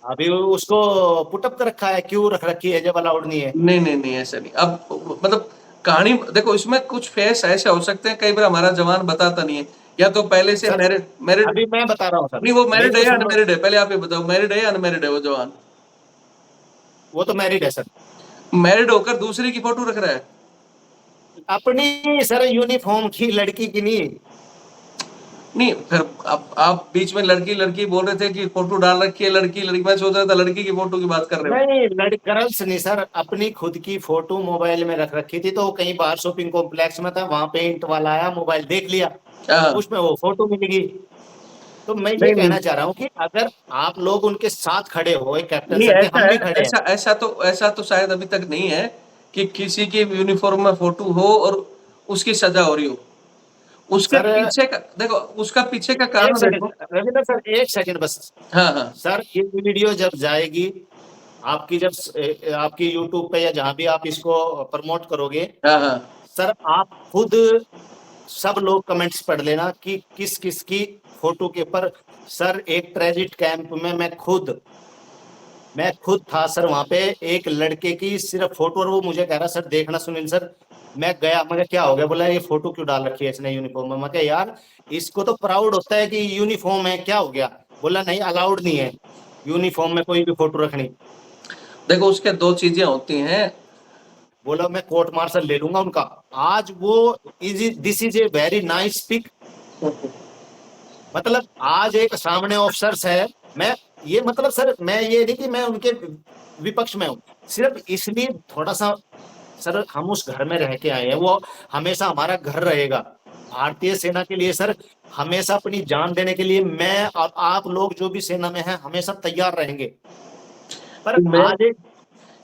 अभी उसको पुटअप कर रखा है, क्यों रख रखी है जब अलाउड नहीं है? नहीं नहीं नहीं, ऐसा नहीं। अब मतलब कहानी देखो, इसमें कुछ फेस ऐसे हो सकते हैं, कई बार हमारा जवान बताता नहीं है, या तो पहले से सर मैरिड मैरिड अभी मैं बता रहा हूँ सर, नहीं, वो मेरी मैरिड है तो या सुन लो। अनमैरिड है, पहले आप ये बताओ, मैरिड है या अनमैरिड है वो जवान? वो तो मैरिड है सर। मैरिड होकर दूसरे की फोटो रख रहा है। अपनी सर यूनिफॉर्म की, लड़की की नहीं। नहीं, फिर आप बीच में लड़की लड़की बोल रहे थे कि फोटो डाल रखी है लड़की लड़की, मैं सोच रहा था लड़की की फोटो की बात कर रहे हो। नहीं, गर्ल्स नहीं सर, अपनी खुद की फोटो मोबाइल में रख रखी थी, तो कहीं बाहर शॉपिंग कॉम्प्लेक्स में था, वहां पे इंट वाला आया, मोबाइल देख लिया, हाँ। उसमें वो फोटो मिलेगी। तो मैं ये नहीं नहीं कहना चाह रहा हूँ कि अगर आप लोग उनके साथ खड़े हो, एक कैप्टन नहीं, सर के, ऐसा हम है, भी खड़े हैं। ऐसा तो शायद अभी तक नहीं है कि किसी की यूनिफॉर्म में फोटो हो और उसकी सजा हो रही हो। उसके सर पीछे का देखो, उसका पीछे का एक कारण सेकंड देखो। रविंद्र सर, एक सेकंड बस। हाँ हाँ सर ये वीडियो जब जाएगी आपकी, जब आपकी यूट्यूब पे या जहां भी आप इसको प्रमोट करोगे, हाँ हाँ। सर आप खुद सब लोग कमेंट्स पढ़ लेना कि किस किस की फोटो के ऊपर। सर एक ट्रेजिट कैंप में मैं खुद था सर, वहां पे एक लड़के की सिर्फ फोटो, और वो मुझे कह रहा सर देखना सुनील सर। मैं गया, मैं क्या हो गया, बोला ये फोटो क्यों डाल रखी है इसने यूनिफॉर्म में? मैं कहा यार इसको तो प्राउड होता है कि यूनिफॉर्म है, क्या हो गया? बोला नहीं, अलाउड नहीं है यूनिफॉर्म में कोई भी फोटो रखनी। देखो, उसके दो चीजें होती हैं। बोला मैं कोर्ट मार्शल ले लूंगा उनका। आज वो is this is a very nice pic. मतलब आज एक सामने ऑफिसर्स है। मैं ये मतलब सर, मैं ये नहीं कि मैं उनके विपक्ष में हूँ, सिर्फ इसलिए थोड़ा सा। सर हम उस घर में रह के आए हैं, वो हमेशा हमारा घर रहेगा। भारतीय सेना के लिए सर, हमेशा अपनी जान देने के लिए मैं और आप लोग जो भी सेना में हैं हमेशा तैयार रहेंगे। पर मैं आज एक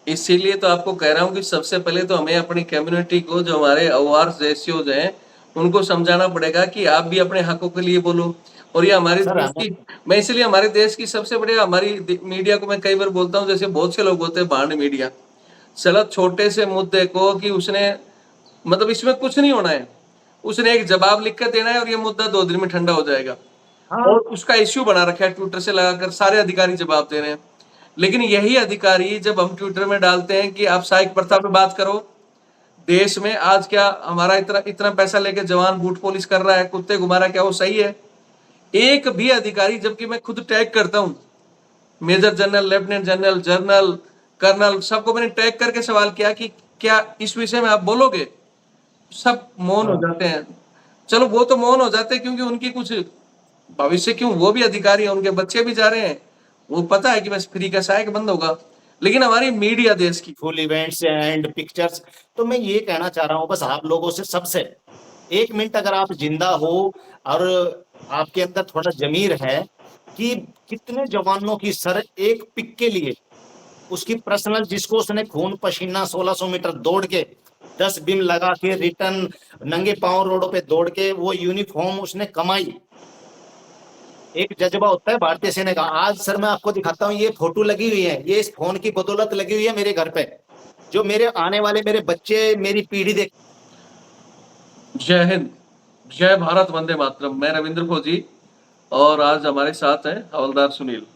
इसीलिए तो आपको कह रहा हूँ कि सबसे पहले तो हमें अपनी कम्युनिटी को, जो हमारे अवार्स रेशियोज हैं, उनको समझाना पड़ेगा कि आप भी अपने हकों के लिए बोलो। और ये हमारे सर देश हमें की, मैं इसलिए हमारे देश की सबसे बढ़िया हमारी मीडिया को मैं कई बार बोलता हूँ, जैसे बहुत से लोग बोलते हैं भांड मीडिया, चलो छोटे से मुद्दे को कि उसने, मतलब इसमें कुछ नहीं होना है, उसने एक जवाब लिख कर देना है और ये मुद्दा 2 दिन में ठंडा हो जाएगा। हाँ। और उसका इश्यू बना रखा है ट्विटर से लगाकर, सारे अधिकारी जवाब दे रहे हैं। लेकिन यही अधिकारी जब हम ट्विटर में डालते हैं कि आप सहायक प्रथा पे बात करो, देश में आज क्या हमारा इतना इतना पैसा लेके जवान बूट पॉलिश कर रहा है, कुत्ते घुमा रहा है, क्या वो सही है? एक भी अधिकारी, जबकि मैं खुद टैग करता हूं, major general, lieutenant general, general, colonel, सबको मैंने टैग करके सवाल किया कि क्या इस विषय में आप बोलोगे? सब मौन हो हाँ। जाते हैं। चलो वो तो मौन हो जाते हैं क्योंकि उनकी कुछ भविष्य, क्यों, वो भी अधिकारी है, उनके बच्चे भी जा रहे हैं, वो पता है कि बस फ्री का सहायक बंद होगा। लेकिन हमारी मीडिया देश की, फुल इवेंट्स एंड पिक्चर्स। तो मैं ये कहना चाह रहा हूँ बस आप लोगों से, सबसे एक मिनट अगर आप जिंदा हो और आपके अंदर थोड़ा जमीर है, कि कितने जवानों की सर एक पिक के लिए, उसकी पर्सनल, जिसको उसने खून पसीना 1600 मीटर दौड़ के 10 बिन लगा के रिटर्न, नंगे पांव रोडों पे दौड़ के वो यूनिफॉर्म उसने कमाई। एक जज्बा होता है भारतीय सेना का। आज सर मैं आपको दिखाता हूँ, ये फोटो लगी हुई है, ये इस फोन की बदौलत लगी हुई है मेरे घर पे, जो मेरे आने वाले मेरे बच्चे, मेरी पीढ़ी देख। जय हिंद, जय भारत, वंदे मातरम। मैं रविंद्र फौजी, और आज हमारे साथ हैं हवलदार सुनील।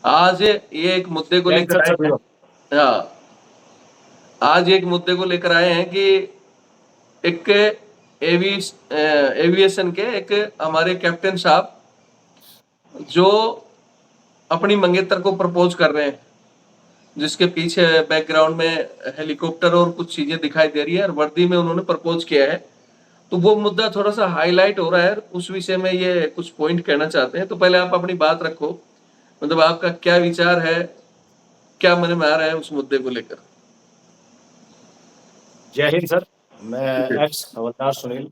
आज ये एक मुद्दे को जय हिंद लेकर सर, आए सभी हैं। को। हाँ, आज एक मुद्दे को लेकर आए हैं कि एक एविएशन के एक हमारे कैप्टन साहब, जो अपनी मंगेतर को प्रपोज कर रहे हैं, जिसके पीछे बैकग्राउंड में हेलीकॉप्टर और कुछ चीजें दिखाई दे रही है, और वर्दी में उन्होंने प्रपोज किया है। तो वो मुद्दा थोड़ा सा हाईलाइट हो रहा है, उस विषय में ये कुछ पॉइंट कहना चाहते हैं। तो पहले आप अपनी बात रखो, मतलब आपका क्या विचार है, क्या मन में आ रहा है उस मुद्दे को लेकर। जय हिंद सर। मैं एक्स हवलदार सुनील।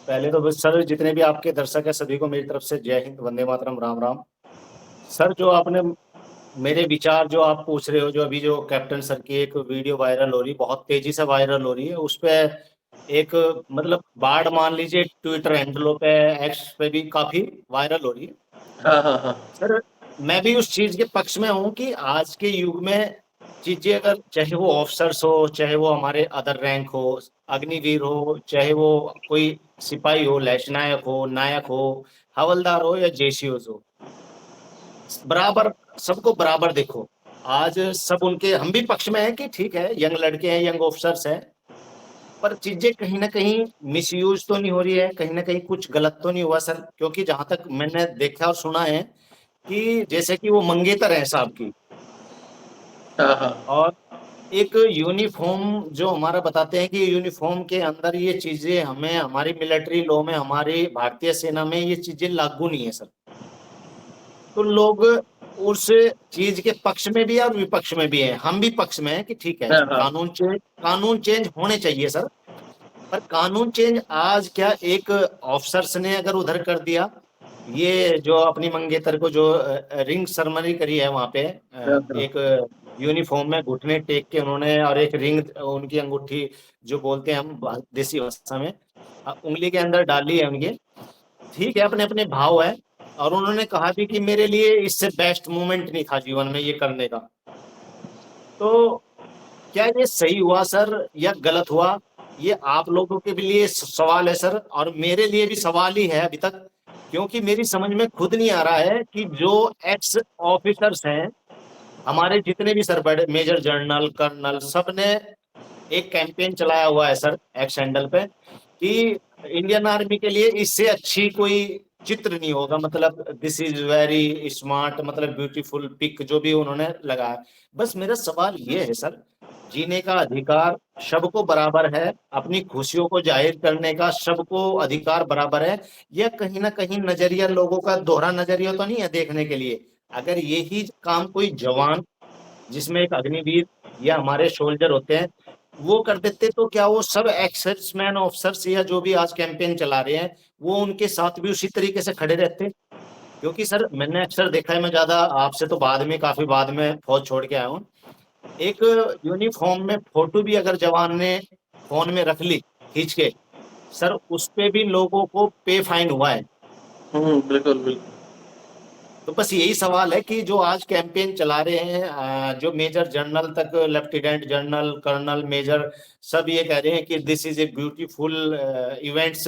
पहले तो बस सर, जितने भी आपके दर्शक है सभी को मेरी तरफ से जय हिंद, वंदे मातरम, राम राम। सर जो आपने मेरे विचार जो आप पूछ रहे हो, जो अभी जो कैप्टन सर की एक वीडियो वायरल हो रही, बहुत तेजी से वायरल हो रही है, उस पे एक मतलब बाढ़ मान लीजिए, ट्विटर हैंडलों पे, एक्स पे भी काफी वायरल हो रही है। हाँ हाँ हाँ। सर मैं भी उस चीज के पक्ष में हूँ कि आज के युग में चीजें, अगर चाहे वो ऑफिसर्स हो, चाहे वो हमारे अदर रैंक हो, अग्निवीर हो, चाहे वो कोई सिपाही हो, लेफ्टिनेंट नायक हो, हवलदार हो या जेसीओ हो, बराबर, सबको बराबर देखो। आज सब उनके, हम भी पक्ष में हैं कि ठीक है, यंग लड़के हैं, यंग ऑफिसर्स हैं, पर चीजें कहीं ना कहीं मिसयूज तो नहीं हो रही है, कहीं ना कहीं कुछ गलत तो नहीं हुआ सर? क्योंकि जहां तक मैंने देखा और सुना है कि जैसे कि वो मंगेतर है साहब की, हाँ हाँ। और एक यूनिफॉर्म जो हमारा बताते हैं कि यूनिफॉर्म के अंदर ये चीजें, हमें हमारी मिलिट्री लॉ में, हमारी भारतीय सेना में ये चीजें लागू नहीं है सर। तो लोग उस चीज के पक्ष में भी है और विपक्ष में भी है, हम भी पक्ष में है कि ठीक है, हाँ हाँ। कानून चेंज होने चाहिए सर। पर कानून चेंज आज क्या एक ऑफिसर्स ने अगर उधर कर दिया, ये जो अपनी मंगेतर को जो रिंग सेरेमनी करी है वहां पे, हाँ हाँ। एक यूनिफॉर्म में घुटने टेक के उन्होंने, और एक रिंग, उनकी अंगूठी जो बोलते हैं हम देसी भाषा में, उंगली के अंदर डाली है उनके। ठीक है, अपने अपने भाव है, और उन्होंने कहा भी कि मेरे लिए इससे बेस्ट मोमेंट नहीं था जीवन में ये करने का। तो क्या ये सही हुआ सर या गलत हुआ, ये आप लोगों के भी लिए सवाल है सर, और मेरे लिए भी सवाल ही है अभी तक। क्योंकि मेरी समझ में खुद नहीं आ रहा है कि जो एक्स ऑफिसर्स हैं, हमारे जितने भी सर, बड़े मेजर जनरल कर्नल, सब ने एक कैंपेन चलाया हुआ है सर एक्स हैंडल पे, कि इंडियन आर्मी के लिए इससे अच्छी कोई चित्र नहीं होगा, मतलब दिस इज वेरी स्मार्ट, मतलब ब्यूटीफुल पिक जो भी उन्होंने लगाया। बस मेरा सवाल ये है सर, जीने का अधिकार सबको बराबर है, अपनी खुशियों को जाहिर करने का सबको अधिकार बराबर है, यह कहीं ना कहीं नजरिया लोगों का दोहरा नजरिया तो नहीं है देखने के लिए? अगर यही काम कोई जवान, जिसमें एक अग्निवीर या हमारे सोल्जर होते हैं, वो कर देते, तो क्या वो सब एक्सर्समैन ऑफिसर्स या जो भी आज कैंपेन चला रहे हैं, वो उनके साथ भी उसी तरीके से खड़े रहते? क्योंकि सर मैंने अक्सर देखा है, मैं ज्यादा आपसे तो बाद में, काफी बाद में फौज छोड़ के आया हूँ, एक यूनिफॉर्म में फोटो भी अगर जवान ने फोन में रख ली खींच के, सर उस पे भी लोगों को पे फाइन हुआ है। बिल्कुल बिल्कुल। तो बस यही सवाल है कि जो आज कैंपेन चला रहे हैं, जो मेजर जनरल तक, लेफ्टिनेंट जनरल, कर्नल, मेजर, सब ये कह रहे हैं कि this is a beautiful events,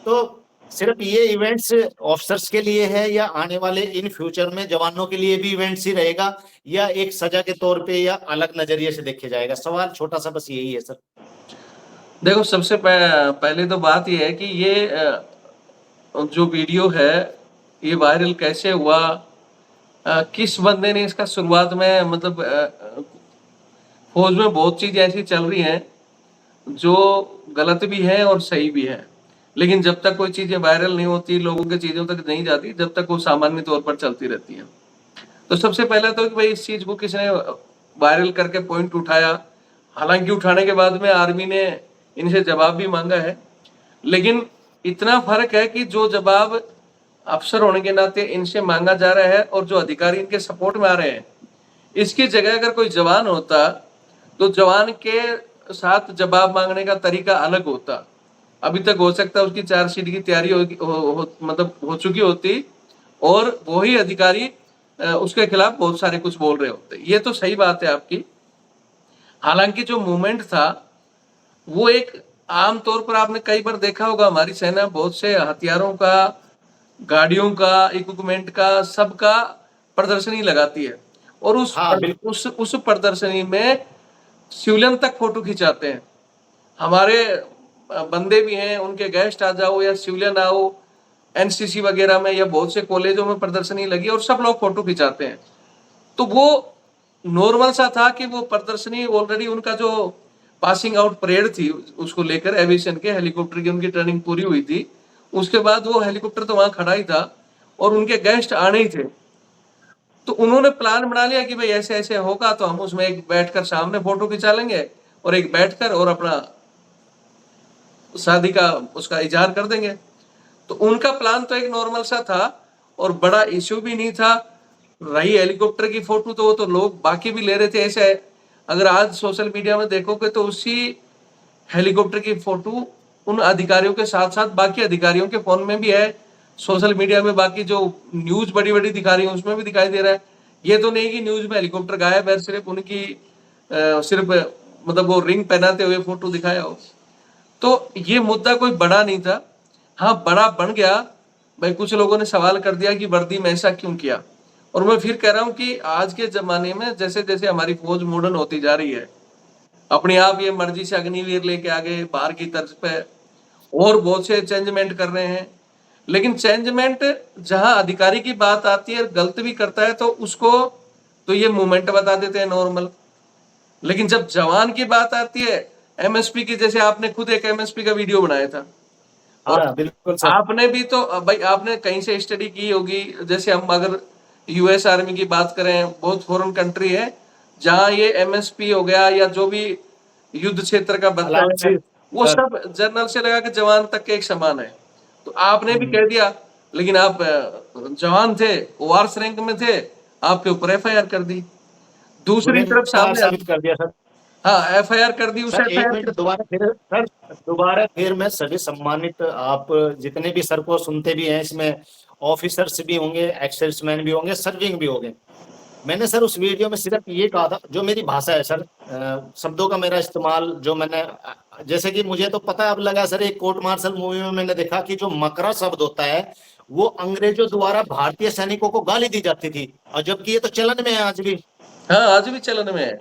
तो सिर्फ ये इवेंट्स ऑफिसर्स के लिए है, या आने वाले इन फ्यूचर में जवानों के लिए भी इवेंट्स ही रहेगा, या एक सजा के तौर पे या अलग नजरिए से देखे जाएगा? सवाल छोटा सा बस यही है सर। देखो, सबसे पहले तो बात ये है कि ये जो वीडियो है, ये वायरल कैसे हुआ, किस बंदे ने इसका शुरुआत में, मतलब फौज में बहुत चीज़ ऐसी चल रही हैं जो गलत भी है और सही भी है, लेकिन जब तक कोई चीज़ें वायरल नहीं होती, लोगों के चीज़ों तक नहीं जाती, जब तक वो सामान्य तौर पर चलती रहती हैं। तो सबसे पहले तो कि भाई इस चीज़ को किसने वायरल करके पॉइंट उठाया, हालांकि उठाने के बाद में आर्मी ने इनसे जवाब भी मांगा है, लेकिन इतना फर्क है कि जो जवाब अफसर होने के नाते इनसे मांगा जा रहा है और जो अधिकारी इनके सपोर्ट में आ रहे हैं, इसकी जगह अगर कोई जवान होता तो जवान के साथ जवाब मांगने का तरीका अलग होता। अभी तक हो सकता है उसकी चार्जशीट की तैयारी मतलब हो चुकी होती, और वही अधिकारी उसके खिलाफ बहुत सारे कुछ बोल रहे होते। ये तो सही बात है आपकी। हालांकि जो मूवमेंट था वो एक, आम तौर पर आपने कई बार देखा होगा, हमारी सेना बहुत से हथियारों का, गाड़ियों का, इक्विपमेंट का, सबका प्रदर्शनी लगाती है, और हाँ बिल्कुल। उस प्रदर्शनी में सिविलियन तक फोटो खिंचाते हैं। हमारे बंदे भी हैं, उनके गेस्ट आ जाओ या सिविलियन आओ, एनसीसी वगैरह में या बहुत से कॉलेजों में प्रदर्शनी लगी और सब लोग फोटो खिंचाते हैं। तो वो नॉर्मल सा था कि वो प्रदर्शनी ऑलरेडी, उनका जो पासिंग आउट परेड थी उसको लेकर, एविएशन के हेलीकॉप्टर की उनकी ट्रेनिंग पूरी हुई थी, उसके बाद वो हेलीकॉप्टर तो वहां खड़ा ही था और उनके गेस्ट आने ही थे। तो उन्होंने प्लान बना लिया कि भाई ऐसे ऐसे होगा, तो हम उसमें एक बैठकर सामने फोटो खिंचा लेंगे और एक बैठकर और अपना शादी का उसका इजहार कर देंगे। तो उनका प्लान तो एक नॉर्मल सा था और बड़ा इश्यू भी नहीं था। रही हेलीकॉप्टर की फोटो, तो वो तो लोग बाकी भी ले रहे थे। ऐसे अगर आज सोशल मीडिया में देखोगे तो उसी हेलीकॉप्टर की फोटो उन अधिकारियों के साथ साथ बाकी अधिकारियों के फोन में भी है, सोशल मीडिया में बाकी जो न्यूज बड़ी बड़ी दिखा रही है उसमें भी दिखाई दे रहा है। ये तो नहीं कि न्यूज में हेलीकॉप्टर गायब है, सिर्फ उनकी सिर्फ मतलब वो रिंग पहनाते हुए फोटो दिखाया हो। तो ये मुद्दा कोई बड़ा नहीं था। हाँ, बड़ा बन गया भाई, कुछ लोगों ने सवाल कर दिया कि वर्दी में ऐसा क्यों किया। और मैं फिर कह रहा हूँ कि आज के ज़माने में जैसे-जैसे हमारी फ़ौज मॉडर्न होती जा रही है, अपने आप ये मर्ज़ी से अग्निवीर लेके आ गए, बाहर की तर्ज पे और बहुत से चेंजमेंट कर रहे हैं। लेकिन चेंजमेंट जहाँ अधिकारी की बात आती है, गलत भी करता है तो उसको तो ये मूवमेंट बता देते हैं नॉर्मल। लेकिन जब जवान की बात आती है, एमएसपी की, जैसे आपने खुद एक एमएसपी का वीडियो बनाया था और हाँ, बिल्कुल सर। आपने भी तो भाई आपने कहीं से स्टडी की होगी। जैसे हम अगर यूएस आर्मी की बात करें, बहुत फॉरेन कंट्री है जहाँ ये एमएसपी हो गया या जो भी युद्ध क्षेत्र का भत्ता है, अलायंसेस वो सर। सब जनरल से लगा के जवान तक के एक समान है। तो आपने भी हुँ, कह दिया, लेकिन आप जवान थे, ओआरएस रैंक में थे, आपके ऊपर एफआईआर कर दी। दूसरी तरफ गुनहगार सामने, साबित कर दिया सर। हाँ, एफआईआर कर दी, उस सर 1 एफआईआर मिनट के दोबारा फिर सर, दोबारा फिर मैं सभी सम्मानित आप जितने भी सर को सुनते भी हैं, इसमें ऑफिसर्स भी होंगे, एक्स-सर्विसमैन भी होंगे, सर्विंग भी होंगे। मैंने सर उस वीडियो में सिर्फ ये कहा था, जो मेरी भाषा है सर, शब्दों का मेरा इस्तेमाल जो मैंने जैसे कि मुझे तो पता अब लगा सर, एक कोर्ट मार्शल मूवी में मैंने देखा कि जो मकरा शब्द होता है वो अंग्रेजों द्वारा भारतीय सैनिकों को गाली दी जाती थी, और जबकि ये तो चलन में है आज भी। हाँ, आज भी चलन में है।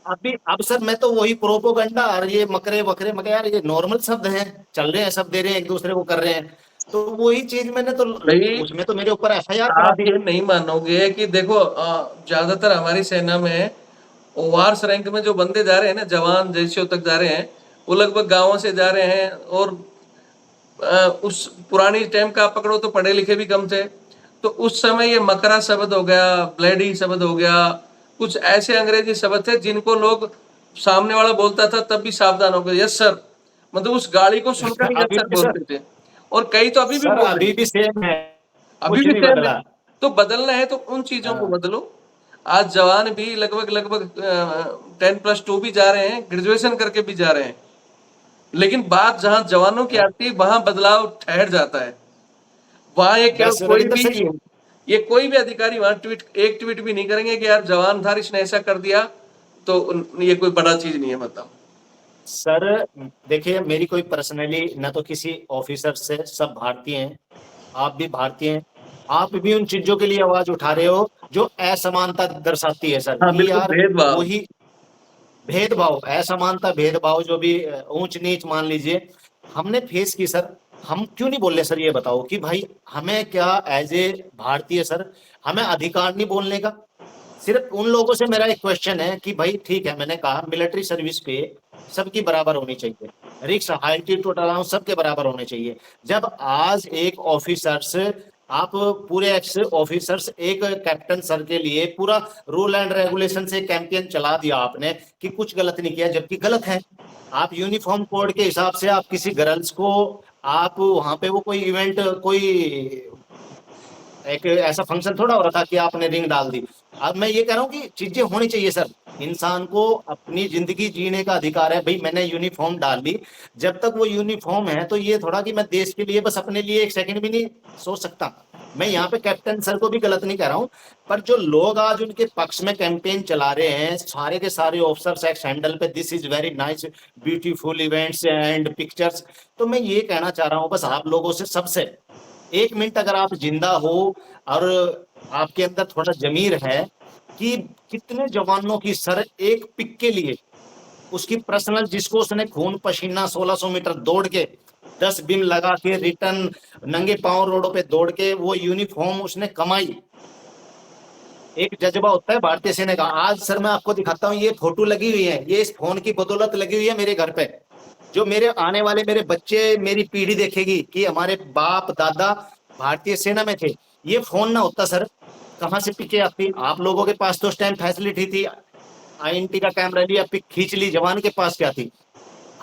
अभी अब सर मैं तो वही प्रोपोगंडा और ये मकरे वकरे मगर यार ये नॉर्मल शब्द हैं, चल रहे हैं, सब दे रहे हैं, एक दूसरे को कर रहे हैं। तो वही चीज मैंने तो भाई उसमें तो मेरे ऊपर एफआईआर करा आप दी। ये नहीं मानोगे कि देखो ज्यादातर हमारी सेना में ओवार्स रैंक में जो बंदे जा रहे हैं ना, जवान जैसे तक जा रहे हैं, वो लगभग गांवों से जा रहे हैं और उस पुरानी टाइम का आप पकड़ो तो पढ़े लिखे भी कम थे। तो उस समय ये मकरा शब्द हो गया, ब्लेडी शब्द हो गया, कुछ ऐसे अंग्रेजी शब्द थे जिनको लोग, सामने वाला बोलता था तब भी सावधान हो गए, यस सर, मतलब उस गाड़ी को सुनकर ही यस अभी सर भी सर, बोलते थे। और कई तो अभी भी सर बोल रहे अभी हैं, भी सेम है, अभी कुछ भी नहीं सेम है। बदला। तो बदलना है तो उन चीजों को हाँ, बदलो। आज जवान भी लगभग लगभग 10+2 भी जा रहे हैं, ग्रेजुएशन करके भी जा रहे हैं। लेकिन बात जहां जवानों की आती है वहां बदलाव ठहर जाता है। वहां ये केवल बस कोई रविंदर भी, सर ये ये कोई भी अधिकारी वहां एक ट्वीट भी नहीं करेंगे कि यार जवान था इसने ऐसा कर दिया, तो ये कोई बड़ा चीज नहीं है, मतलब। सर देखिए, मेरी कोई पर्सनली ना तो किसी ऑफिसर से, सब भारतीय हैं, आप भी भारतीय हैं, आप भी उन चीजों के लिए आवाज उठा रहे हो जो असमानता दर्शाती है सर, हाँ कि बिल्कुल, यार भेदभाव। वही भेदभाव, असमानता, भेदभाव जो भी ऊंच नीच मान लीजिए, हमने फेस की सर। हम क्यों नहीं बोल रहे सर, ये बताओ कि भाई हमें क्या एज ए भारतीय सर, हमें अधिकार नहीं बोलने का? सिर्फ उन लोगों से मेरा एक क्वेश्चन है कि भाई ठीक है, मैंने कहा मिलिट्री सर्विस पे सबकी बराबर होनी चाहिए, रिक्स हाइट टू अलाउंस सबके बराबर होने चाहिए। जब आज एक ऑफिसर्स, आप पूरे एक्स ऑफिसर्स एक कैप्टन सर के लिए पूरा रूल एंड रेगुलेशन से कैंपेन चला दिया आपने कि कुछ गलत नहीं किया, जबकि गलत है। आप यूनिफॉर्म कोड के हिसाब से आप किसी गर्ल्स को, आप वहां पे वो कोई इवेंट, कोई एक ऐसा फंक्शन थोड़ा हो रहा था कि आपने रिंग डाल दी। अब मैं ये कह रहा हूँ कि चीजें होनी चाहिए सर, इंसान को अपनी जिंदगी जीने का अधिकार है। भाई मैंने यूनिफॉर्म डाल ली, जब तक वो यूनिफॉर्म है तो ये थोड़ा कि मैं देश के लिए बस अपने लिए एक सेकंड भी नहीं सोच सकता। मैं यहाँ पे कैप्टन सर को भी गलत नहीं कह रहा हूँ, पर जो लोग आज उनके पक्ष में कैंपेन चला रहे हैं, सारे के सारे ऑफिसर्स एक्स हैंडल पे, this is very nice beautiful events and pictures. तो मैं ये कहना चाह रहा हूँ बस आप लोगों से, सबसे, 1 मिनट अगर आप जिंदा हो और आपके अंदर थोड़ा जमीर है, कि कितने जवानों की सर एक पिक के लिए, उसकी पर्सनल, जिसको उसने खून पसीना 1600 मीटर दौड़ के 10 बिन लगा के रिटर्न नंगे पांव रोडों पे दौड़ के वो यूनिफॉर्म उसने कमाई, एक जज्बा होता है भारतीय सेना का। आज सर मैं आपको दिखाता हूँ, ये फोटो लगी हुई है, ये इस फोन की बदौलत लगी हुई है मेरे घर पे। जो मेरे आने वाले मेरे बच्चे, मेरी पीढ़ी देखेगी कि हमारे बाप दादा भारतीय सेना में थे। ये फोन ना होता सर, कहाँ से पिके आती? आप लोगों के पास तो उस टाइम फैसिलिटी थी, आईएनटी का कैमरा लिया, पिक खींच ली। जवान के पास क्या थी?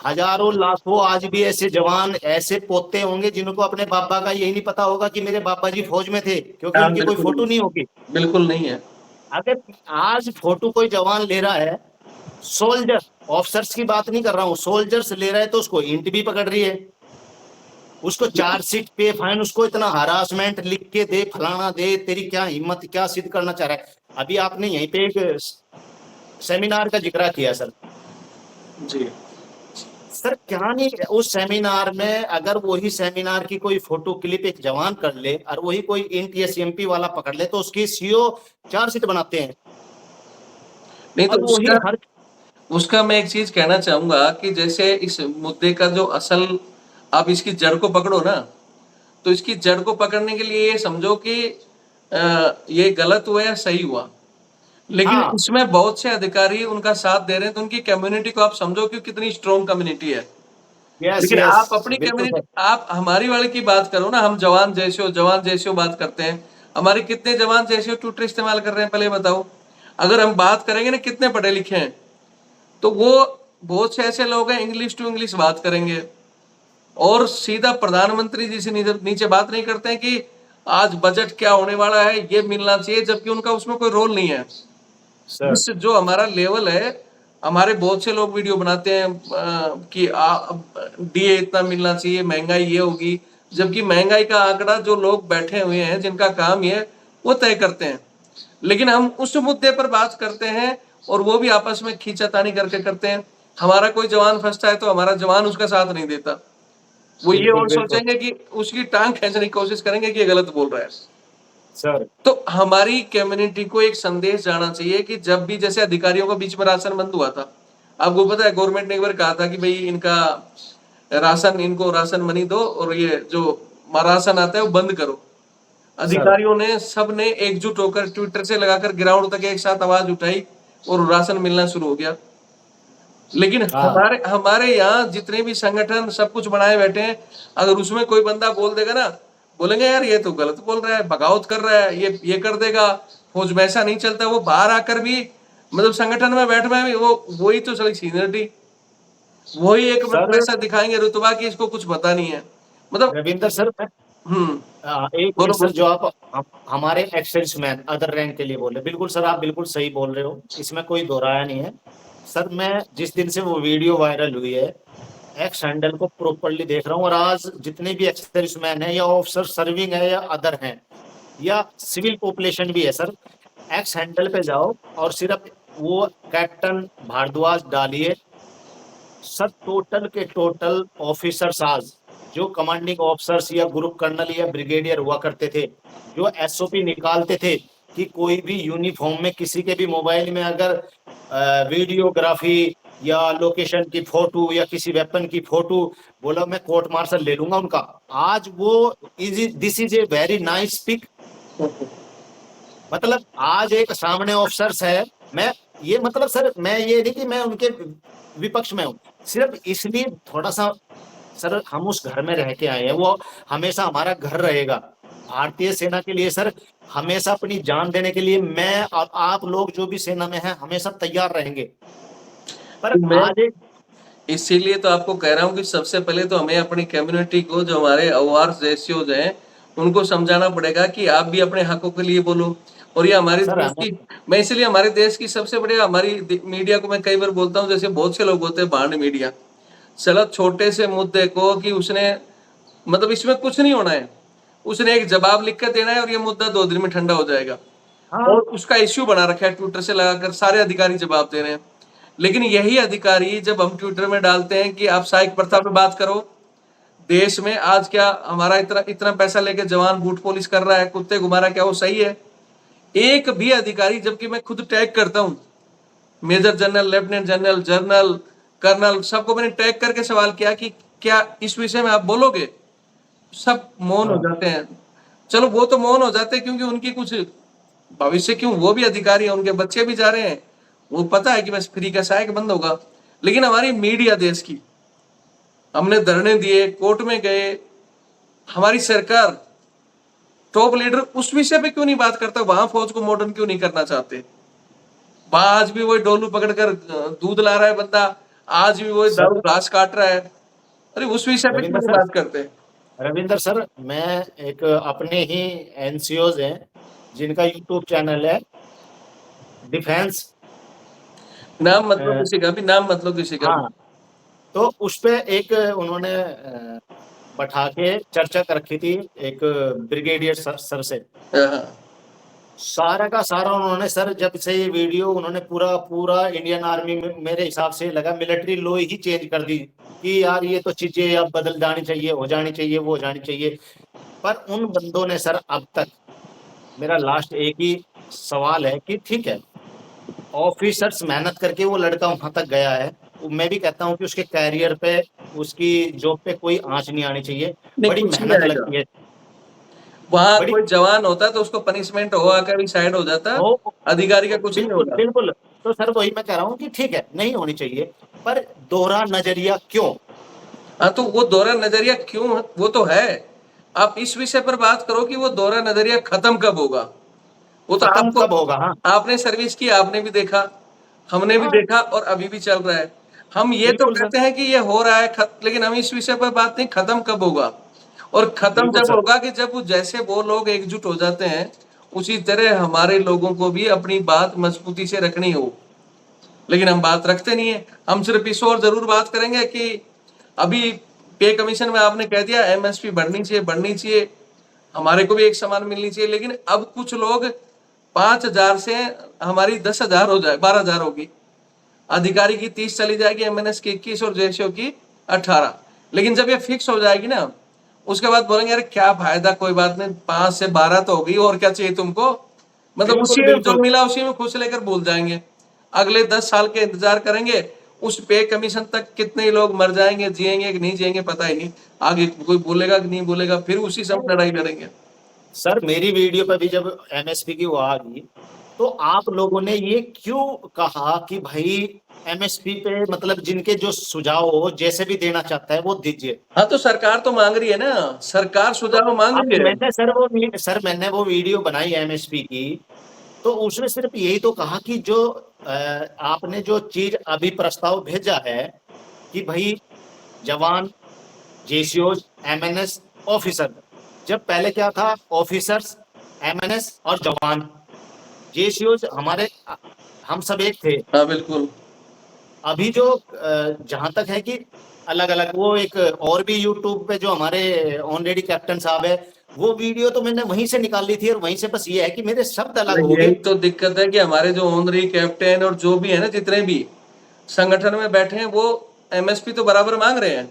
हजारों लाखों आज भी ऐसे जवान, ऐसे पोते होंगे जिनको अपने बाबा का यही नहीं पता होगा कि मेरे बाबा जी फौज में थे, क्योंकि हाँ उनकी कोई बिल्कुल, फोटो नहीं होगी। बिल्कुल नहीं है। अगर आज फोटो कोई जवान ले रहा है, सोल्जर, ऑफिसर्स की बात नहीं कर रहा हूं, सोल्जर्स ले रहा है, तो उसको इंट भी पकड़ रही है, उसको चार्जशीट पे फाइन, उसको इतना हरासमेंट लिख के दे, फलाना दे, तेरी क्या हिम्मत, क्या सिद्ध करना चाह रहा है? अभी आपने यहीं पे एक सेमिनार का जिक्र किया सर, जी। सर क्या नहीं, उस सेमिनार में अगर वही सेमिनार की कोई फोटो क्लिप एक जवान कर ले और वही कोई इंट या सीएमपी वाला पकड़ ले तो उसकी सीओ चार्जशीट बनाते हैं। नहीं तो और वही उसका हर उसका मैं एक चीज कहना चाहूंगा कि जैसे इस मुद्दे का जो असल, आप इसकी जड़ को पकड़ो ना, तो इसकी जड़ को पकड़ने के लिए ये समझो कि ये गलत हुआ या सही हुआ, लेकिन हाँ, इसमें बहुत से अधिकारी उनका साथ दे रहे हैं, तो उनकी कम्युनिटी को आप समझो कि कितनी स्ट्रॉन्ग कम्युनिटी है। यस लेकिन यस, आप अपनी बिल्कुल कम्युनिटी, सर। आप हमारी वाले की बात करो ना, हम जवान जैसे हो बात करते हैं। हमारे कितने जवान जैसे हो ट्विटर इस्तेमाल कर रहे हैं, पहले बताओ। अगर हम बात करेंगे ना कितने पढ़े लिखे हैं, तो वो बहुत से ऐसे लोग हैं इंग्लिश टू इंग्लिश बात करेंगे और सीधा प्रधानमंत्री जी से नीचे नीचे बात नहीं करते हैं कि आज बजट क्या होने वाला है, ये मिलना चाहिए, जबकि उनका उसमें कोई रोल नहीं है। सर इस जो हमारा लेवल है, हमारे बहुत से लोग वीडियो बनाते हैं कि डीए इतना मिलना चाहिए, महंगाई ये होगी, जबकि महंगाई का आंकड़ा जो लोग बैठे हुए हैं जिनका काम ये है, वो तय करते हैं। लेकिन हम उस मुद्दे पर बात करते हैं और वो भी आपस में खींचातानी करके करते हैं। हमारा कोई जवान फंसता है तो हमारा जवान उसका साथ नहीं देता, वो ये बिल्कुल और बिल्कुल सोचेंगे कि उसकी टांग खींचने की कोशिश करेंगे कि ये गलत बोल रहा है। सर। तो हमारी कम्युनिटी को एक संदेश जाना चाहिए कि जब भी, जैसे अधिकारियों को बीच में राशन बंद हुआ था, आपको पता है गवर्नमेंट ने एक बार कहा था कि भाई इनका राशन, इनको राशन मनी दो और ये जो राशन आता है वो बंद करो। सर अधिकारियों ने सब ने एकजुट होकर ट्विटर से लगाकर ग्राउंड तक एक साथ आवाज उठाई और राशन मिलना शुरू हो गया। लेकिन हाँ हमारे हमारे यहाँ जितने भी संगठन सब कुछ बनाए बैठे हैं, अगर उसमें कोई बंदा बोल देगा ना, बोलेंगे यार ये तो गलत बोल रहा है, बगावत कर रहा है, ये कर देगा। फौज में ऐसा नहीं चलता, वो बाहर आकर भी, मतलब संगठन में बैठ में भी वो वही तो चली सीनियरिटी, वही एक मतलब सर। ऐसा दिखाएंगे रुतबा कि इसको कुछ पता नहीं है, मतलब। रविंदर सर, हम्म। एक मिनट बोलो सर, बोलो। जो आप हमारे एक्सेल्स मैन अदर रैंक के लिए बोले, बिल्कुल सर आप बिल्कुल सही बोल रहे हो, इसमें कोई दो राय नहीं है। सर मैं जिस दिन से वो वीडियो वायरल हुई है, एक्स हैंडल को प्रॉपरली देख रहा हूँ, और आज जितने भी एक्सेल्स मैन है या ऑफिसर सर्विंग है या अदर हैं या सिविल पॉपुलेशन भी है सर, एक्स हैंडल पे जाओ और सिर्फ वो कैप्टन भारद्वाज डालिए। सर टोटल के टोटल ऑफिसर्स आज जो कमांडिंग ऑफिसर्स या ग्रुप कर्नल या ब्रिगेडियर हुआ करते थे, जो एसओपी निकालते थे कि कोई भी यूनिफॉर्म में किसी के भी मोबाइल में अगर वीडियोग्राफी या लोकेशन की फोटो या किसी वेपन की फोटो, बोला मैं कोर्ट मार्शल ले लूंगा उनका। आज वो is this is a very nice pic. मतलब आज एक सामने ऑफिसर्स है, मैं ये मतलब सर मैं ये नहीं कि मैं उनके विपक्ष में हूँ, सिर्फ इसलिए थोड़ा सा सर हम उस घर में रह के आए हैं, वो हमेशा हमारा घर रहेगा। भारतीय सेना के लिए सर हमेशा अपनी जान देने के लिए मैं और आप लोग जो भी सेना में हैं हमेशा तैयार रहेंगे। पर तो मैं आज एक इसीलिए तो आपको कह रहा हूँ कि सबसे पहले तो हमें अपनी कम्युनिटी को, जो हमारे अवार्स रेशियोज हैं, उनको समझाना पड़ेगा कि आप भी अपने हकों के लिए बोलो। और ये हमारे सर देश की, मैं इसलिए हमारे देश की सबसे बड़ी हमारी मीडिया को मैं कई बार बोलता हूँ, जैसे बहुत से लोग होते हैं बांड मीडिया, चलो छोटे से मुद्दे को कि उसने, मतलब इसमें कुछ नहीं होना है, उसने एक जवाब लिख कर देना है और ये मुद्दा 2 दिन में ठंडा हो जाएगा। हाँ और उसका इश्यू बना रखा है ट्विटर से लगाकर, सारे अधिकारी जवाब दे रहे हैं। लेकिन यही अधिकारी जब हम ट्विटर में डालते हैं कि आप सहायक प्रथा पे बात करो, देश में आज क्या हमारा इतना इतना पैसा लेके जवान बूट पॉलिश कर रहा है, कुत्ते घुमा रहा है, क्या वो सही है? एक भी अधिकारी, जबकि मैं खुद टैग करता हूं, major general, lieutenant general, general, colonel, सबको मैंने टैग करके सवाल किया कि क्या इस विषय में आप बोलोगे? सब मौन हो हाँ जाते हैं। चलो वो तो मौन हो जाते हैं क्योंकि उनकी कुछ भविष्य, क्यों, वो भी अधिकारी है, उनके बच्चे भी जा रहे हैं, वो पता है कि बस फ्री का सहायक बंद होगा। लेकिन हमारी मीडिया देश की, हमने धरने दिए, कोर्ट में गए, हमारी सरकार, टॉप लीडर उस विषय पे क्यों नहीं बात करता? वहां फौज को मॉडर्न क्यों नहीं करना चाहते? वहां आज भी वही डोलू पकड़कर दूध ला रहा है बंदा, आज भी वही दारू सर। घास काट रहा है। अरे उस विषय पे क्यों रविंदर नहीं सर, बात करते? रविंदर सर, मैं एक अपने ही एनसीओज हैं जिनका यूट्यूब चैनल है डिफेंस। नाम मतलब किसी का भी, नाम मतलब किसी का भी। हाँ, तो उस पे एक उन्होंने बैठा के चर्चा कर रखी थी एक ब्रिगेडियर सर से। हाँ, सारा का सारा उन्होंने सर, जब से ये वीडियो उन्होंने पूरा पूरा इंडियन आर्मी में मेरे हिसाब से लगा मिलिट्री लॉ ही चेंज कर दी कि यार ये तो चीजें अब बदल जानी चाहिए, हो जानी चाहिए, वो हो जानी चाहिए। पर उन बंदों ने सर अब तक, मेरा लास्ट एक ही सवाल है कि ठीक है, ऑफिसर्स मेहनत करके वो लड़का वहां तक गया है, मैं भी कहता हूँ कि उसके कैरियर पे, उसकी जॉब पे कोई आंच नहीं आनी चाहिए। नहीं, बड़ी कुछ नहीं मेहनत आएगा। लगती है। वहाँ बड़ी कोई जवान होता तो उसको पनिशमेंट हो आकर भी साइड हो जाता, हो अधिकारी का कुछ नहीं बिल्कुल होगा। बिल्कुल। तो सर वही मैं कह रहा हूँ कि ठीक है, नहीं होनी चाहिए, पर दोहरा नजरिया क्यों? हाँ, तो वो दोहरा नजरिया क्यों है? वो तो है। आप इस विषय पर बात करो कि वो दोहरा नजरिया खत्म कब होगा। वो तो खत्म आपको, कब होगा? हाँ आपने सर्विस की, आपने भी देखा, हमने भी हाँ, देखा और अभी भी चल रहा है। हम ये तो बिल्कुल सर, कहते हैं कि ये हो रहा है लेकिन हम इस विषय पर बात नहीं, खत्म कब होगा। और खत्म बिल्कुल जब सर। होगा कि जब जैसे वो लोग एकजुट हो जाते हैं, उसी तरह हमारे लोगों को भी अपनी बात मजबूती से रखनी हो। लेकिन हम बात रखते नहीं है। हम सिर्फ इस और जरूर बात करेंगे कि अभी पे कमीशन में आपने कह दिया एमएसपी बढ़नी चाहिए, बढ़नी चाहिए, हमारे को भी एक समान मिलनी चाहिए। लेकिन अब कुछ लोग 5,000 से हमारी 10,000 हो जाए, 12,000 होगी, अधिकारी की 30 चली जाएगी, एमएनएस की 21 और जेसीओ की 18। लेकिन जब ये फिक्स हो जाएगी ना, उसके बाद बोलेंगे अरे क्या फायदा, कोई बात नहीं, 5 से 12 तो होगी, और क्या चाहिए तुमको। मतलब बिल्कुल उसी में जो बिल्कुल। मिला उसी में खुश लेकर भूल जाएंगे। अगले 10 साल के इंतजार करेंगे, उस पे कमीशन तक कितने लोग मर जाएंगे, जिएंगे कि नहीं जिएंगे पता ही नहीं। आगे कोई बोलेगा कि नहीं बोलेगा, फिर उसी से हम लड़ाई लड़ेंगे। सर मेरी वीडियो पे भी जब एमएसपी की वो आ गई, तो आप लोगों ने ये क्यों कहा कि भाई एमएसपी पे, मतलब जिनके जो सुझाव हो जैसे भी देना चाहता है वो दीजिए। हाँ, तो सरकार तो मांग रही है ना, सरकार तो सुझाव मांग अब रही है। मैंने सर मैंने वो वीडियो बनाई एमएसपी की, तो उसमें सिर्फ यही तो कहा कि जो आपने जो चीज अभी प्रस्ताव भेजा है कि भाई जवान, जेसीओज, एमएनएस, ऑफिसर। जब पहले क्या था, ऑफिसर्स, एमएनएस और जवान, जेसीओज हमारे, हम सब एक थे। हाँ, बिल्कुल। अभी जो जहां तक है कि अलग अलग, वो एक और भी यूट्यूब पे जो हमारे ऑलरेडी कैप्टन साहब है, वो वीडियो तो मैंने वहीं से निकाल ली थी, और वहीं से बस ये है कि मेरे शब्द अलग हो यही गए। तो दिक्कत है कि हमारे जो ऑनरी कैप्टन और जो भी है ना, जितने भी संगठन में बैठे हैं, वो एमएसपी तो बराबर मांग रहे हैं,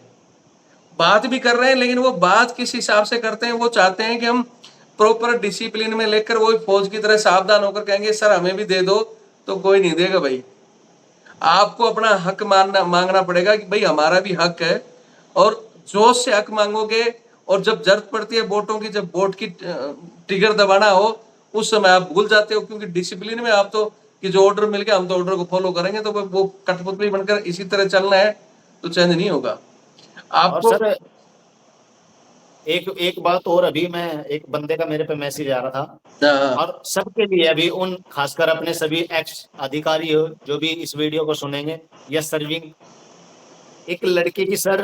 बात भी कर रहे हैं, लेकिन वो बात किस हिसाब से करते हैं, वो चाहते हैं कि हम प्रॉपर डिसिप्लिन में लेकर, वो फौज की तरह सावधान होकर कहेंगे सर हमें भी दे दो, तो कोई नहीं देगा भाई। आपको अपना हक मानना मांगना पड़ेगा कि भाई हमारा भी हक है, और जोश से हक मांगोगे। और जब जरूरत पड़ती है वोटों की, जब वोट की ट्रिगर दबाना हो, उस समय आप भूल जाते हो, क्योंकि डिसिप्लिन में आप तो कि जो ऑर्डर मिल गया हम तो ऑर्डर को फॉलो करेंगे, तो वो कठपुतली बनकर इसी तरह चलना है, तो चेंज नहीं होगा और आपको। सर एक एक बात और, अभी मैं, एक बंदे का मेरे पे मैसेज आ रहा था, हाँ, और सबके लिए अभी, उन खासकर अपने सभी एक्स अधिकारी हो जो भी इस वीडियो को सुनेंगे या सर्विंग, एक लड़के की सर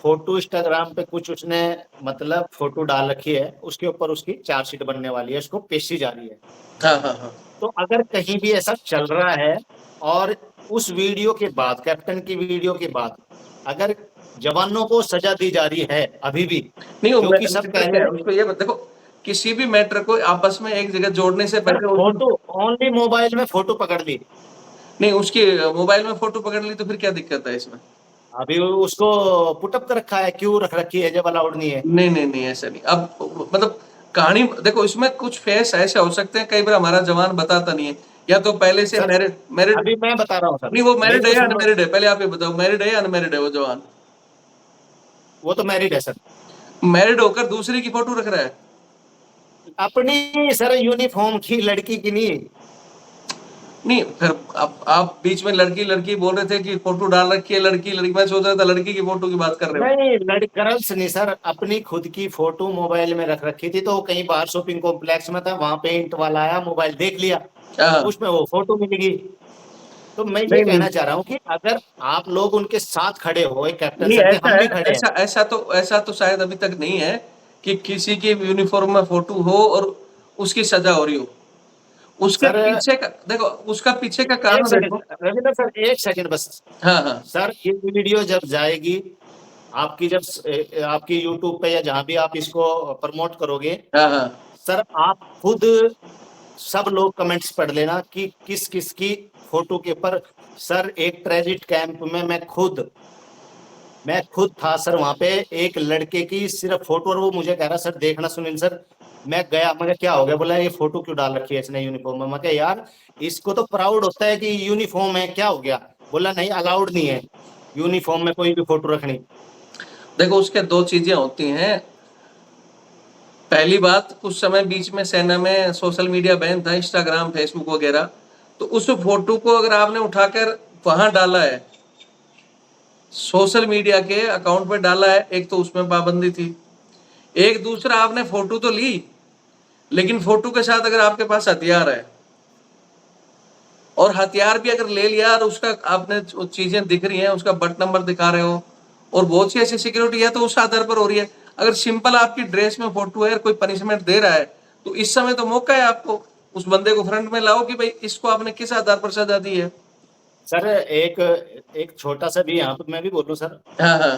फोटो इंस्टाग्राम पे कुछ उसने, मतलब फोटो डाल रखी है, उसके ऊपर उसकी चार्जशीट बनने वाली है, उसको पेशी जा रही है। हाँ, हाँ, हाँ। तो अगर कहीं भी ऐसा चल रहा है, और उस वीडियो के बाद, कैप्टन की वीडियो के बाद, अगर जवानों को सजा दी जा रही है अभी भी, नहीं, वो जो कि सब मैटर कह क्या रहे है, हैं, उसको ये देखो, किसी भी मैटर को आपस में एक जगह जोड़ने से सर पहले उसको, फोटो, ओनली मोबाइल में फोटो पकड़ ली। नहीं, उसकी मोबाइल में फोटो पकड़ ली तो फिर क्या दिक्कत है इसमें। अभी उसको पुटअप कर रखा है, क्यों रख रखी है जब अलाउड नहीं है? नहीं, नहीं, नहीं, ऐसा नहीं। अब मतलब कहानी देखो, इसमें कुछ फेस ऐसे हो सकते हैं, कई बार हमारा जवान बताता नहीं है, या तो पहले से सर मैरिड मैरिड अभी मैं बता रहा हूँ सर, नहीं, वो मेरी मैरिड है तो या सुनो, अनमैरिड है, पहले आप ये बताओ, मैरिड है या अनमैरिड है वो जवान। वो तो मैरिड है सर। मैरिड होकर दूसरे की फोटो रख रहा है। अपनी सर यूनिफॉर्म की, लड़की की नहीं। नहीं, फिर आप बीच में लड़की लड़की बोल रहे थे कि फोटो डाल रखी है लड़की लड़की, मैं सोच रहा था लड़की की फोटो की बात कर रहे हो। नहीं, गर्ल्स नहीं सर, अपनी खुद की फोटो मोबाइल में रख रखी थी, तो वो कहीं बाहर शॉपिंग कॉम्प्लेक्स में था, वहां पे इंट वाला आया, मोबाइल देख लिया, हाँ, उसमें वो फोटो मिल गई। तो मैं ये नहीं, नहीं, कहना चाह रहा हूँ कि अगर आप लोग उनके साथ खड़े हो, एक कैप्टन नहीं, सर के, ऐसा हम है, भी खड़े हैं। ऐसा तो शायद अभी तक नहीं है कि किसी की यूनिफॉर्म में फोटो हो और उसकी सजा हो रही हो। उसके सर पीछे का देखो, उसका पीछे का एक कारण सेकंड देखो। रविंद्र सर, एक सेकंड बस। हाँ, हाँ, सर ये वीडियो जब जाएगी आपकी, जब आपकी यूट्यूब पे या जहां भी आप इसको प्रमोट करोगे, हाँ, हाँ। सर आप खुद, सब लोग कमेंट्स पढ़ लेना कि किस किस की फोटो के ऊपर। सर एक ट्रेजिट कैंप में मैं खुद मैं खुद था सर वहां पे, एक लड़के की सिर्फ फोटो, और वो मुझे कह रहा सर देखना सुनील सर। मैं गया, मैं कहा, क्या हो गया? बोला ये फोटो क्यों डाल रखी है इसने यूनिफॉर्म में? मैं कहा यार इसको तो प्राउड होता है कि यूनिफॉर्म है, क्या हो गया? बोला नहीं, अलाउड नहीं है यूनिफॉर्म में कोई भी फोटो रखनी। देखो उसके दो चीजें होती हैं। पहली बात, कुछ समय बीच में सेना में सोशल मीडिया बैन था, इंस्टाग्राम फेसबुक वगैरह, तो उस फोटो को अगर आपने उठाकर वहां डाला है, सोशल मीडिया के अकाउंट पे डाला है, एक तो उसमें पाबंदी थी। एक दूसरा, आपने फोटो तो ली, लेकिन फोटो के साथ अगर आपके पास हथियार है, और हथियार भी अगर ले लिया और उसका आपने चीजें दिख रही हैं, उसका बट नंबर दिखा रहे हो, और बहुत सी ऐसी सिक्योरिटी है तो उस आधार पर हो रही है। अगर सिंपल आपकी ड्रेस में फोटो है और कोई पनिशमेंट दे रहा है, तो इस समय तो मौका है आपको, उस बंदे को फ्रंट में लाओ कि भाई इसको आपने किस आधार पर सजा दी है। सर एक एक छोटा सा भी यहाँ पे मैं भी बोलूं सर। हाँ हाँ।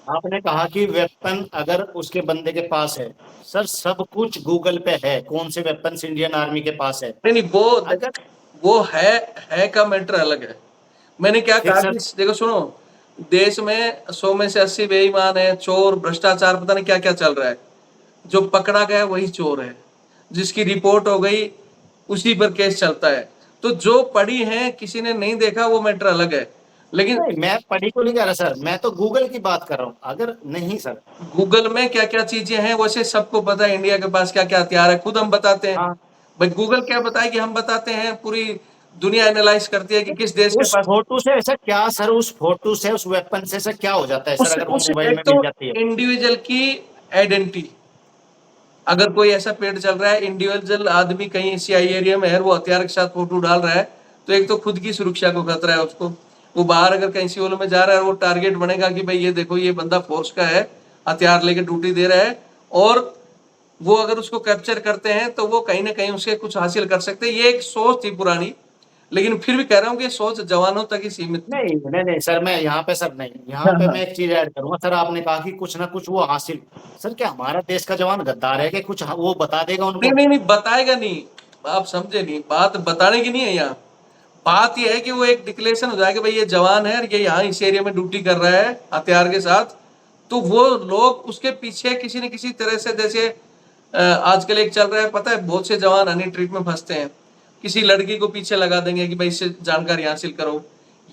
आपने कहा कि वेपन अगर उसके बंदे के पास है, सर सब कुछ गूगल पे है, कौन से वेपन्स इंडियन आर्मी के पास है। नहीं नहीं, अगर वो है का मैटर अलग है। मैंने क्या फिर कहा सर, कि देखो सुनो, देश में 100 में से 80 बेईमान है, चोर, भ्रष्टाचार, पता नहीं क्या क्या चल रहा है। जो पकड़ा गया वही चोर है, जिसकी रिपोर्ट हो गई उसी पर केस चलता है। तो जो पढ़ी है किसी ने नहीं देखा वो मैटर अलग है। लेकिन नहीं मैं पढ़ी को नहीं कह रहा सर, मैं तो गूगल की बात कर रहा हूँ। अगर नहीं सर। गूगल में क्या क्या चीजें हैं वैसे सबको पता है, इंडिया के पास क्या क्या हथियार है, खुद हम बताते हैं। हाँ, भाई गूगल क्या बताए कि हम बताते हैं, पूरी दुनिया एनालाइज करती है कि किस देश के उस पास। फोटो से ऐसा क्या सर, उस फोटो से उस वेपन से ऐसा क्या हो जाता है सर, अगर वो उस मोबाइल एक में तो मिल जाती है? इंडिविजुअल की आइडेंटिटी, अगर कोई ऐसा पेड़ चल रहा है, इंडिविजुअल आदमी कहीं सीआई एरिया में है, वो हथियार के साथ फोटो डाल रहा है, तो एक तो खुद की सुरक्षा को खतरा है उसको। वो बाहर अगर कहीं सिविल में जा रहा है, वो टारगेट बनेगा कि भाई ये देखो ये बंदा फोर्स का है, हथियार लेके ड्यूटी दे रहा है, और वो अगर उसको कैप्चर करते हैं तो वो कहीं ना कहीं उसके कुछ हासिल कर सकते हैं। ये एक सोच थी पुरानी, लेकिन फिर भी कह रहा हूँ कि सोच जवानों तक ही सीमित थी। नहीं नहीं नहीं सर, मैं यहाँ पे सर, नहीं यहाँ हाँ पे हाँ। मैं एक चीज ऐड करूंगा सर। आपने कहा कि कुछ ना कुछ वो हासिल, सर क्या हमारा देश का जवान गद्दार है कि कुछ वो बता देगा नहीं उनको? नहीं नहीं, बताएगा नहीं। आप समझे नहीं, बात बताने की नहीं है यहाँ। बात यह है कि वो एक डिक्लेरेशन हो जाएगा, भाई ये जवान है और ये यहाँ इस एरिया में ड्यूटी कर रहा है हथियार के साथ, तो वो लोग उसके पीछे किसी न किसी तरह से, जैसे आजकल एक चल रहा है पता है, बहुत से जवान हनी ट्रिप में फंसते हैं, किसी लड़की को पीछे लगा देंगे कि भाई इससे जानकारी हासिल करो,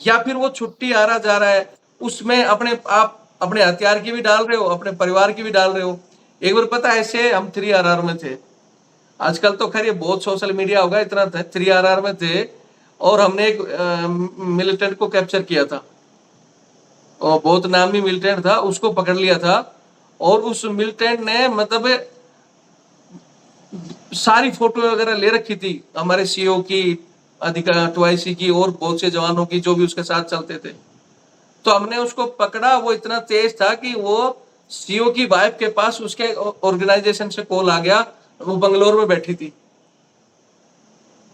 या फिर वो छुट्टी आ रहा जा रहा है, उसमें अपने आप अपने हथियार की भी डाल रहे हो, अपने परिवार की भी डाल रहे हो। एक बार पता है, ऐसे हम 3RR में थे, आजकल तो खैर ये बहुत सोशल मीडिया होगा, इतना 3RR में थे, और हमने एक मिलिटेंट को कैप्चर किया था, और बहुत नामी मिलिटेंट था, उसको पकड़ लिया था। और उस मिलिटेंट ने मतलब सारी फोटो वगैरह ले रखी थी हमारे सीओ की, अधिकार 2IC की, और बहुत से जवानों की जो भी उसके साथ चलते थे। तो हमने उसको पकड़ा, वो इतना तेज था कि वो सीओ की वाइफ के पास उसके ऑर्गेनाइजेशन से कॉल आ गया, वो बंगलोर में बैठी थी,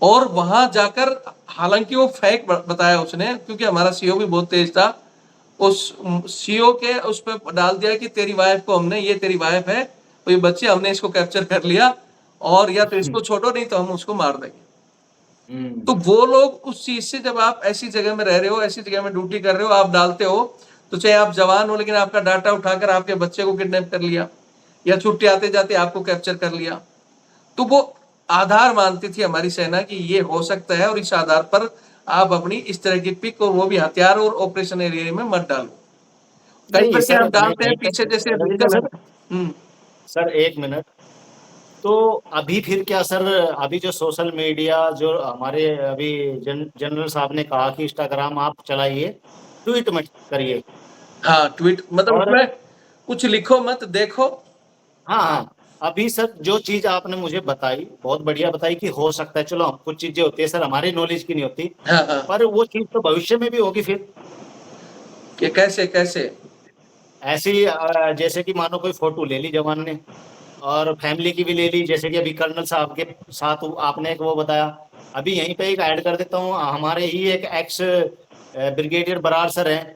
और वहां जाकर, हालांकि वो फेक बताया उसने, क्योंकि हमारा सीओ भी बहुत तेज था, उस सीओ के उस पर डाल दिया कि तेरी वाइफ को हमने, ये तेरी वाइफ है, तो ये बच्चे हमने इसको कैप्चर कर लिया, और या तो इसको छोड़ो नहीं तो हम उसको मार देंगे। तो हम्म। वो लोग उस चीज से, जब आप ऐसी जगह में रह रहे हो, ऐसी जगह में ड्यूटी कर रहे हो, आप डालते हो, तो चाहे आप जवान हो, लेकिन आपका डाटा उठाकर आपके बच्चे को किडनैप कर लिया, या छुट्टी आते जाते आपको कैप्चर कर लिया, तो वो आधार मानती थी हमारी सेना कि ये हो सकता है, और इस आधार पर आप अपनी इस तरह की पिक, और वो भी हथियार और ऑपरेशन एरिया में मत डालो। कई नहीं बार क्या सर, आप मैं डालते हैं यहीं पे, पीछे, जैसे रविंद्र व्हीकल सर, है। हम्म। सर एक मिनट। तो अभी फिर क्या सर, अभी जो सोशल मीडिया जो हमारे अभी जनरल साहब ने कहा कि इंस्टाग्राम आप चलाइए, ट्वीट मत करिए। हाँ, ट्वीट मतलब और उसमें कुछ लिखो मत, देखो। हाँ हाँ, अभी सर जो चीज आपने मुझे बताई बहुत बढ़िया बताई कि हो सकता है, चलो हम कुछ चीजें होती है सर हमारी नॉलेज की नहीं होती, हाँ हाँ। पर वो चीज तो भविष्य में भी होगी फिर। कि कैसे कैसे। ऐसी जैसे कि मानो कोई फोटो ले ली जवान ने, और फैमिली की भी ले ली, जैसे कि अभी कर्नल साहब के साथ आपने एक वो बताया। अभी यहीं पे एक ऐड कर देता हूँ, हमारे ही एक एक्स ब्रिगेडियर बरार सर हैं,